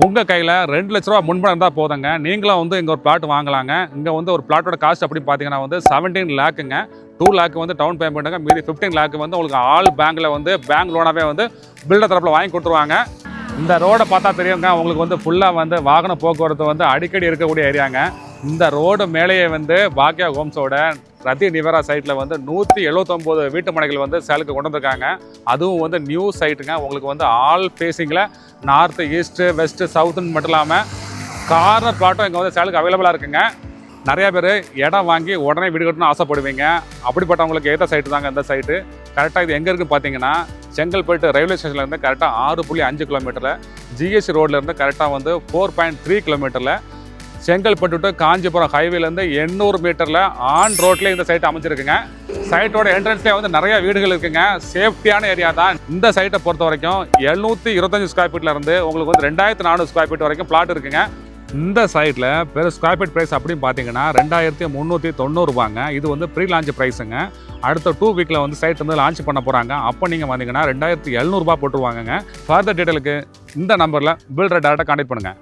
உங்கள் கையில் 2 லட்ச ரூபா முன்பணம் இருந்தால் போதுங்க. நீங்களும் வந்து இங்கே ஒரு பிளாட் வாங்கலாங்க. இங்கே வந்து ஒரு பிளாட்டோட காஸ்ட் அப்படின்னு பார்த்தீங்கன்னா வந்து 17 லேக்குங்க. 2 லேக் வந்து டவுன் பேமெண்ட்டுங்க. மீதி 15 லேக் வந்து உங்களுக்கு ஆல் பேங்க்கில் வந்து பேங்க் லோனாகவே வந்து பில்டர் தரப்பில் வாங்கி கொடுத்துருவாங்க. இந்த ரோடை பார்த்தா தெரியுங்க, உங்களுக்கு வந்து ஃபுல்லாக வந்து வாகன போக்குவரத்து வந்து அடிக்கடி இருக்கக்கூடிய ஏரியாங்க. இந்த ரோடு மேலேயே வந்து பாக்கியா ஹோம்ஸோட ரதி நிவரா சைட்டில் வந்து 179 வீட்டு மனைகள் வந்து சேலுக்கு கொண்டு வந்திருக்காங்க. அதுவும் வந்து நியூ சைட்டுங்க. உங்களுக்கு வந்து ஆல் ஃபேஸிங்கில் நார்த்து ஈஸ்ட்டு வெஸ்ட்டு சவுத்துன்னு மட்டும் இல்லாமல் கார்னர் பிளாட்டும் இங்கே வந்து சேலுக்கு அவைலபிளாக இருக்குங்க. நிறையா பேர் இடம் வாங்கி உடனே வீடு கட்டணும்னு ஆசைப்படுவீங்க. அப்படிப்பட்டவங்களுக்கு ஏற்ற சைட்டு தாங்க இந்த சைட்டு. கரெக்டாக இது எங்கே இருக்குன்னு பார்த்தீங்கன்னா, செங்கல்பட்டு ரயில்வே ஸ்டேஷன்லேருந்து கரெக்டாக 6.5 கிலோமீட்டரில், ஜிஎஸ்சி ரோட்லேருந்து கரெக்டாக வந்து 4.3 கிலோமீட்டரில், செங்கல்பட்டு டு காஞ்சிபுரம் ஹைவேலேருந்து 800 மீட்டரில் ஆன் ரோட்லேயே இந்த சைட் அமைச்சிருக்குங்க. சைட்டோட என்ட்ரன்ஸ்லேயே வந்து நிறைய வீடுகள் இருக்குங்க. சேஃப்டியான ஏரியா தான். இந்த சைட்டை பொறுத்த வரைக்கும் 725 ஸ்கொயர் ஃபீட்லேருந்து உங்களுக்கு வந்து 2400 ஸ்கொயர் ஃபீட் வரைக்கும் பிளாட் இருக்குங்க. இந்த சைட்டில் பெரு ஸ்கொயர் ஃபீட் ப்ரைஸ் அப்படின்னு பார்த்தீங்கன்னா 2390 ரூபாங்க. இது வந்து ப்ரீ லான்ச் ப்ரைஸுங்க. அடுத்த 2 வீக்கில் வந்து சைட் வந்து லான்ச் பண்ண போகிறாங்க. அப்போ நீங்கள் வந்தீங்கன்னா 2700 ரூபா போட்டுருவாங்கங்க. ஃபர்தர் டீட்டெயிலுக்கு இந்த நம்பரில் பில்டரை டேரெக்டாக கான்டாக்ட் பண்ணுங்கள்.